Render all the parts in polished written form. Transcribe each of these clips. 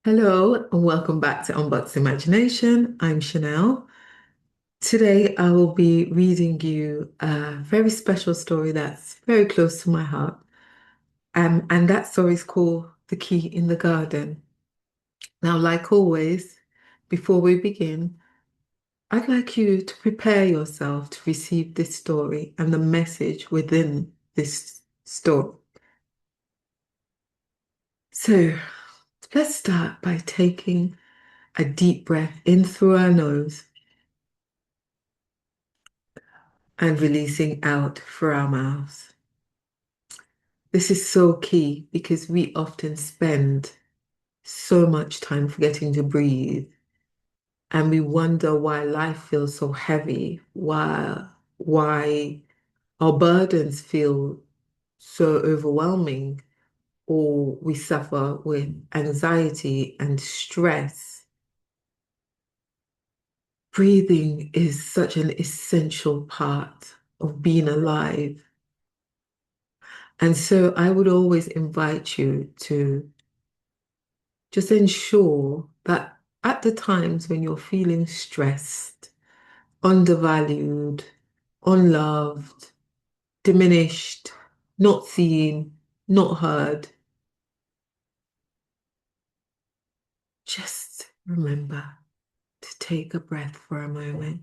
Hello, and welcome back to Unboxed Imagination. I'm Chanel. Today, I will be reading you a very special story that's very close to my heart. And that story is called The Key in the Garden. Now, like always, before we begin, I'd like you to prepare yourself to receive this story and the message within this story. So, let's start by taking a deep breath in through our nose and releasing out through our mouths. This is so key because we often spend so much time forgetting to breathe and we wonder why life feels so heavy, why our burdens feel so overwhelming, or we suffer with anxiety and stress. Breathing is such an essential part of being alive. And so I would always invite you to just ensure that at the times when you're feeling stressed, undervalued, unloved, diminished, not seen, not heard, just remember to take a breath for a moment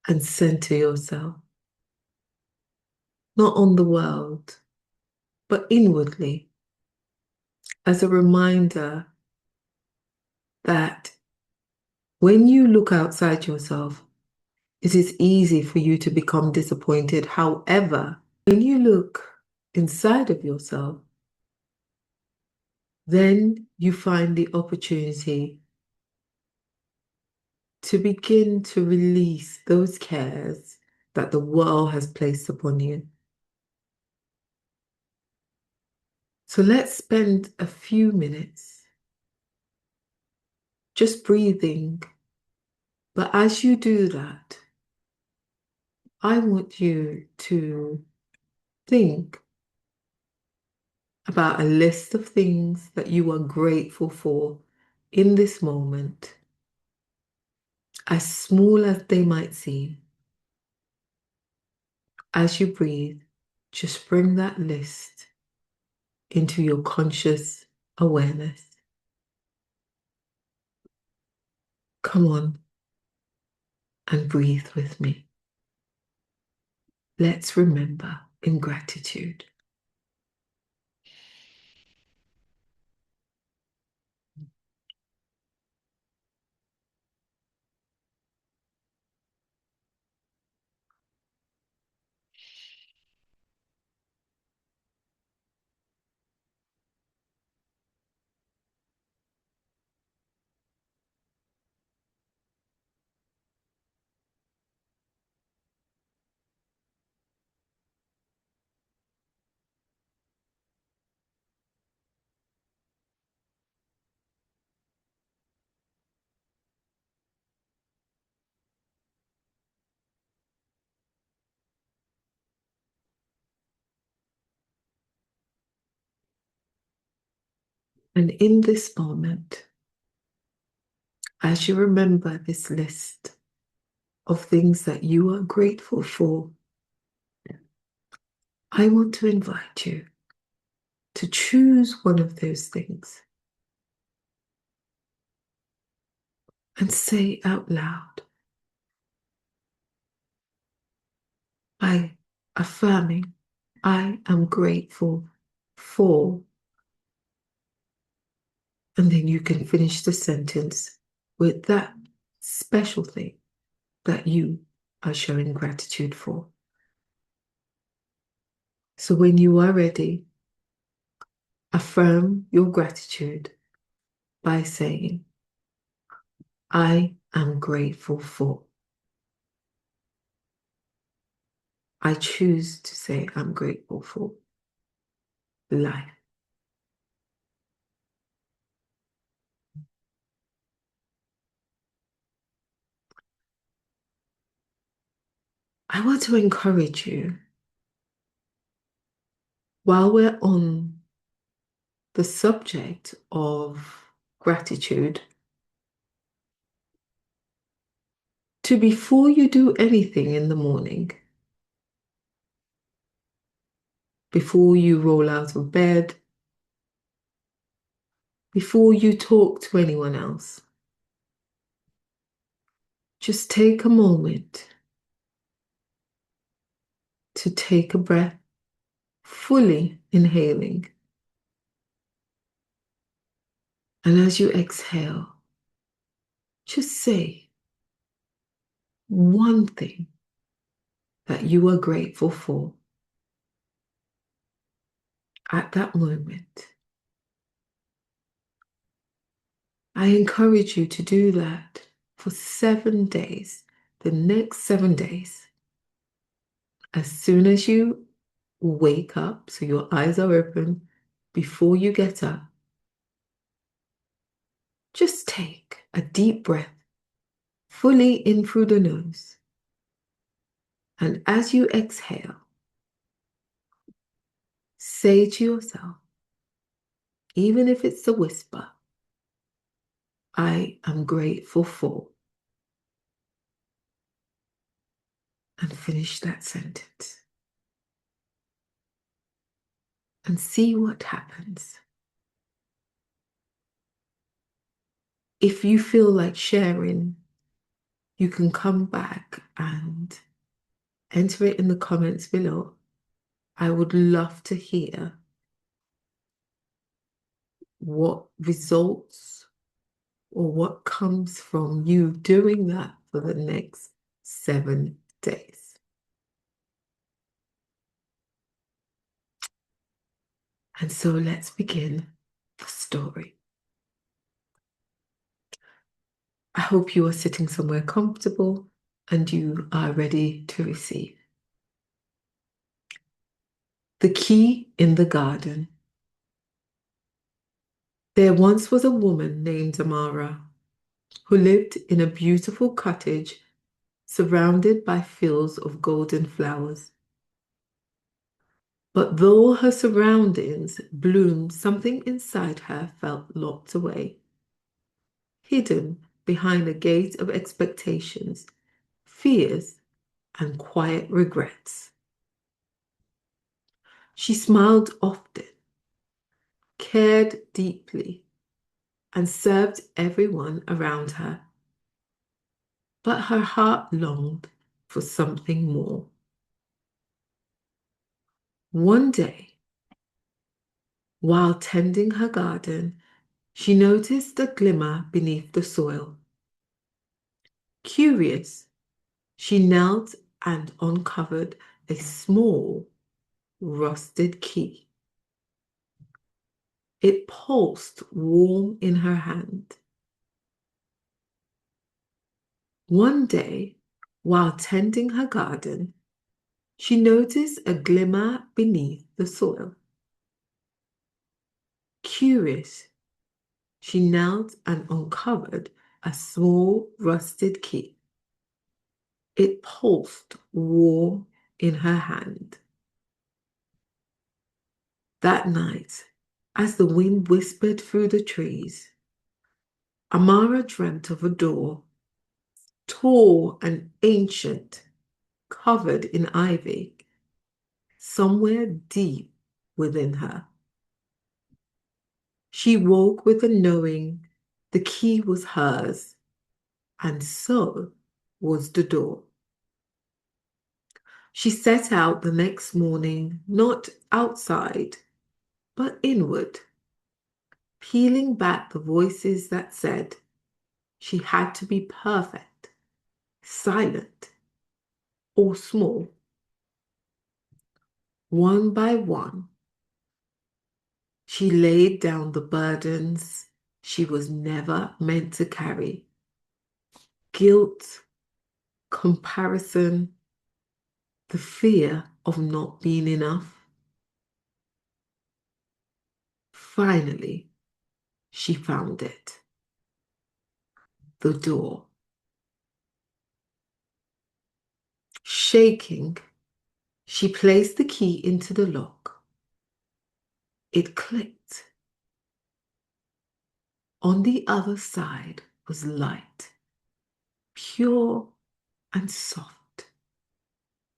and center yourself, not on the world, but inwardly, as a reminder that when you look outside yourself, it is easy for you to become disappointed. However, when you look inside of yourself, then you find the opportunity to begin to release those cares that the world has placed upon you. So let's spend a few minutes just breathing. But as you do that, I want you to think about a list of things that you are grateful for in this moment, as small as they might seem. As you breathe, just bring that list into your conscious awareness. Come on and breathe with me. Let's remember in gratitude. And in this moment, as you remember this list of things that you are grateful for, I want to invite you to choose one of those things and say out loud by affirming, I am grateful for, and then you can finish the sentence with that special thing that you are showing gratitude for. So when you are ready, affirm your gratitude by saying, I am grateful for. I choose to say I'm grateful for life. I want to encourage you while we're on the subject of gratitude to before you do anything in the morning, before you roll out of bed, before you talk to anyone else, just take a moment to take a breath, fully inhaling. And as you exhale, just say one thing that you are grateful for at that moment. I encourage you to do that for 7 days, the next 7 days. As soon as you wake up, so your eyes are open, before you get up, just take a deep breath, fully in through the nose. And as you exhale, say to yourself, even if it's a whisper, I am grateful for, and finish that sentence. And see what happens. If you feel like sharing, you can come back and enter it in the comments below. I would love to hear what results or what comes from you doing that for the next 7 days. And so let's begin the story. I hope you are sitting somewhere comfortable and you are ready to receive. The Key in the Garden. There once was a woman named Amara who lived in a beautiful cottage surrounded by fields of golden flowers. But though her surroundings bloomed, something inside her felt locked away, hidden behind a gate of expectations, fears, and quiet regrets. She smiled often, cared deeply, and served everyone around her. But her heart longed for something more. One day, while tending her garden, she noticed a glimmer beneath the soil. Curious, she knelt and uncovered a small, rusted key. It pulsed warm in her hand. One day, while tending her garden, she noticed a glimmer beneath the soil. Curious, she knelt and uncovered a small, rusted key. It pulsed warm in her hand. That night, as the wind whispered through the trees, Amara dreamt of a door, tall and ancient, covered in ivy, somewhere deep within her. She woke with a knowing the key was hers, and so was the door. She set out the next morning, not outside, but inward, peeling back the voices that said she had to be perfect, silent, or small. One by one, she laid down the burdens she was never meant to carry. Guilt, comparison, the fear of not being enough. Finally, she found it. The door. Shaking, she placed the key into the lock. It clicked. On the other side was light, pure and soft,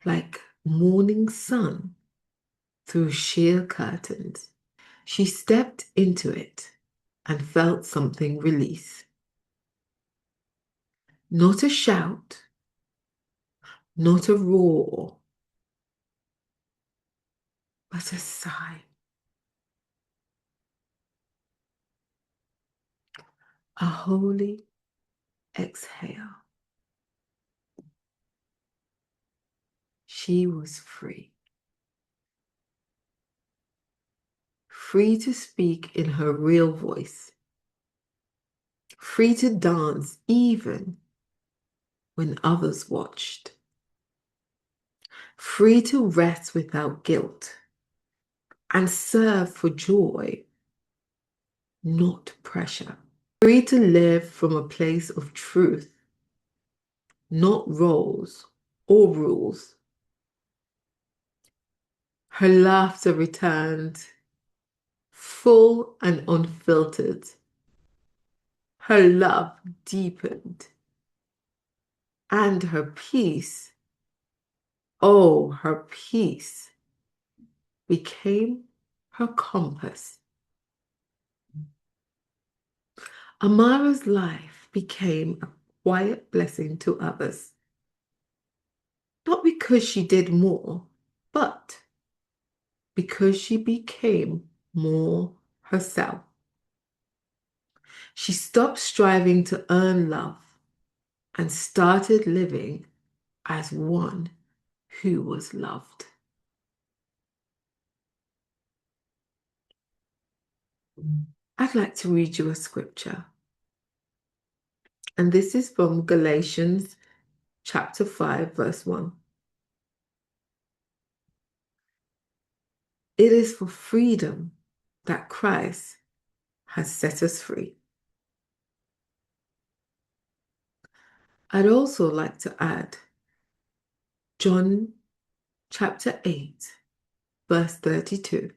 like morning sun through sheer curtains. She stepped into it and felt something release. Not a shout, not a roar, but a sigh, a holy exhale. She was free. Free to speak in her real voice. Free to dance even when others watched. Free to rest without guilt and serve for joy, not pressure. Free to live from a place of truth, not roles or rules. Her laughter returned, full and unfiltered. Her love deepened, and her peace, oh, her peace, became her compass. Amara's life became a quiet blessing to others. Not because she did more, but because she became more herself. She stopped striving to earn love and started living as one who was loved. I'd like to read you a scripture, and this is from Galatians chapter 5, verse 1. It is for freedom that Christ has set us free. I'd also like to add John chapter 8, verse 32,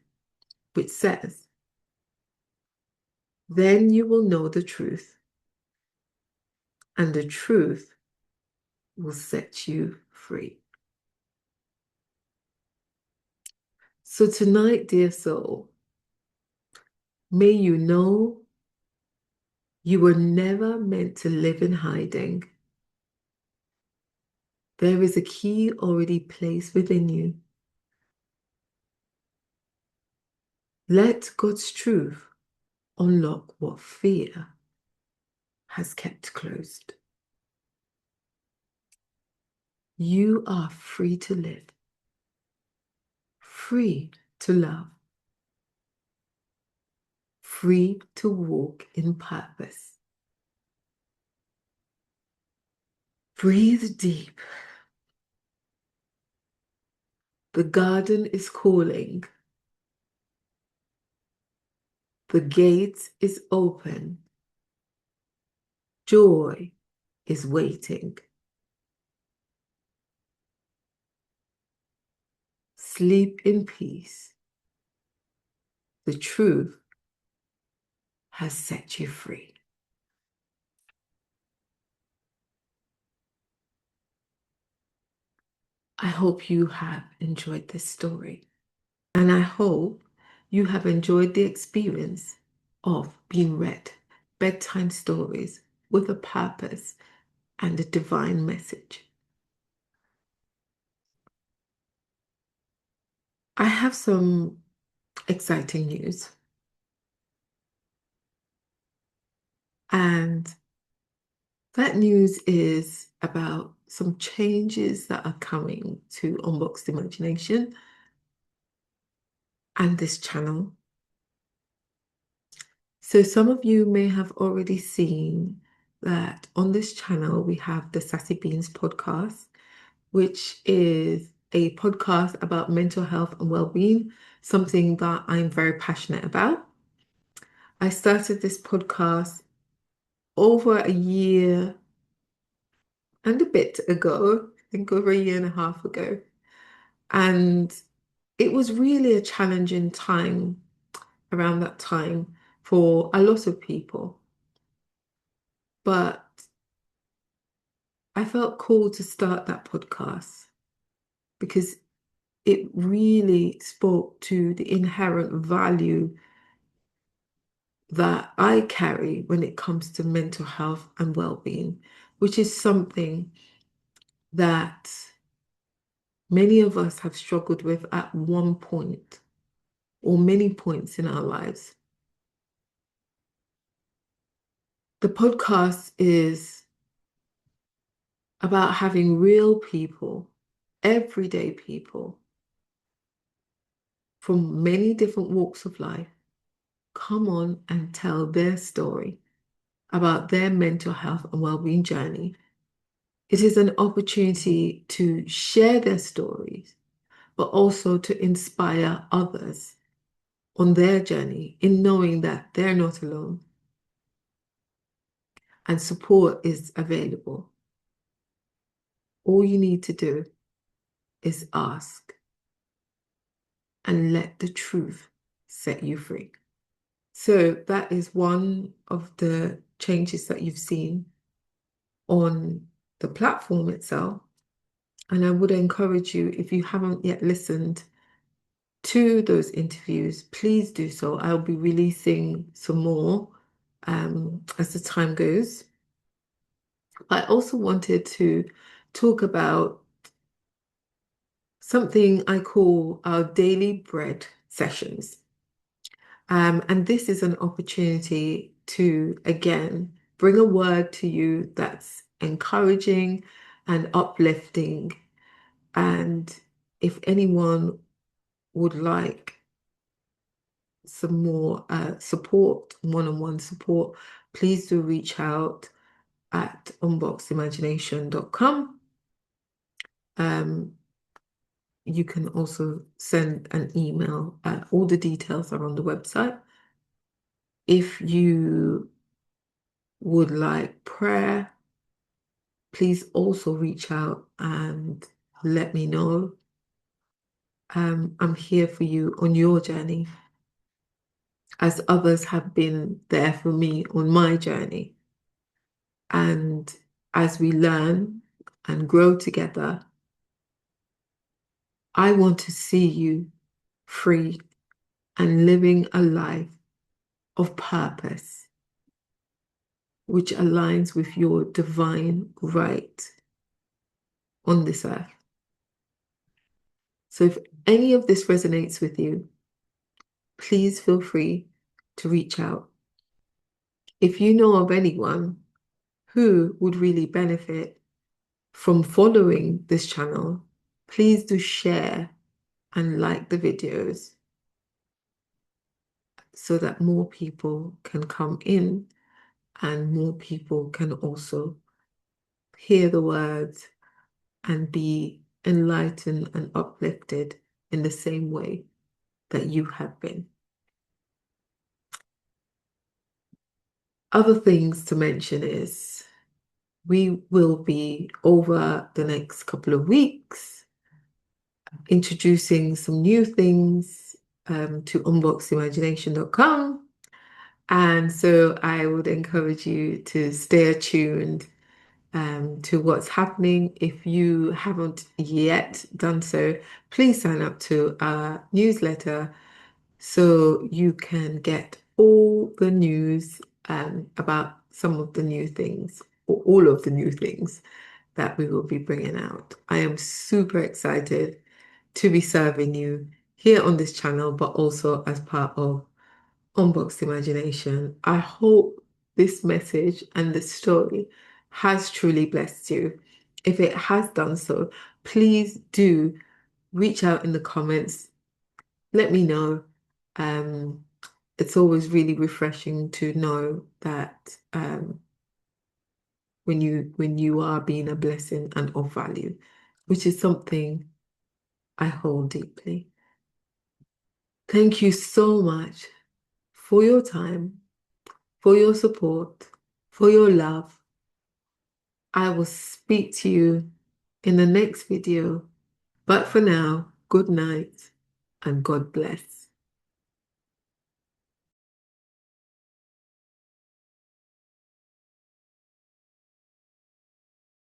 which says, "Then you will know the truth, and the truth will set you free." So tonight, dear soul, may you know you were never meant to live in hiding. There is a key already placed within you. Let God's truth unlock what fear has kept closed. You are free to live, free to love, free to walk in purpose. Breathe deep. The garden is calling. The gate is open. Joy is waiting. Sleep in peace. The truth has set you free. I hope you have enjoyed this story, and I hope you have enjoyed the experience of being read bedtime stories with a purpose and a divine message. I have some exciting news, and that news is about some changes that are coming to Unboxed Imagination and this channel. So some of you may have already seen that on this channel we have the Sassy Beans podcast, which is a podcast about mental health and well-being, something that I'm very passionate about. I started this podcast over a year and a bit ago, think over a year and a half ago. And it was really a challenging time around that time for a lot of people. But I felt called to start that podcast because it really spoke to the inherent value that I carry when it comes to mental health and well-being, which is something that many of us have struggled with at one point or many points in our lives. The podcast is about having real people, everyday people from many different walks of life come on and tell their story about their mental health and well-being journey. It is an opportunity to share their stories, but also to inspire others on their journey in knowing that they're not alone and support is available. All you need to do is ask and let the truth set you free. So that is one of the changes that you've seen on the platform itself. And I would encourage you, if you haven't yet listened to those interviews, please do so. I'll be releasing some more as the time goes. I also wanted to talk about something I call our daily bread sessions. And this is an opportunity to, again, bring a word to you that's encouraging and uplifting. And if anyone would like some more support, one-on-one support, please do reach out at unboxedimagination.com. You can also send an email. All the details are on the website. If you would like prayer, please also reach out and let me know. I'm here for you on your journey, as others have been there for me on my journey. And as we learn and grow together, I want to see you free and living a life of purpose, which aligns with your divine right on this earth. So if any of this resonates with you, please feel free to reach out. If you know of anyone who would really benefit from following this channel, please do share and like the videos so that more people can come in and more people can also hear the words and be enlightened and uplifted in the same way that you have been. Other things to mention is we will be over the next couple of weeks introducing some new things to unboxedimagination.com. And so I would encourage you to stay attuned to what's happening. If you haven't yet done so, please sign up to our newsletter so you can get all the news about some of the new things, or all of the new things that we will be bringing out. I am super excited to be serving you here on this channel, but also as part of Unboxed Imagination. I hope this message and this story has truly blessed you. If it has done so, please do reach out in the comments. Let me know. It's always really refreshing to know that when you are being a blessing and of value, which is something I hold deeply. Thank you so much for your time, for your support, for your love. I will speak to you in the next video. But for now, good night and God bless.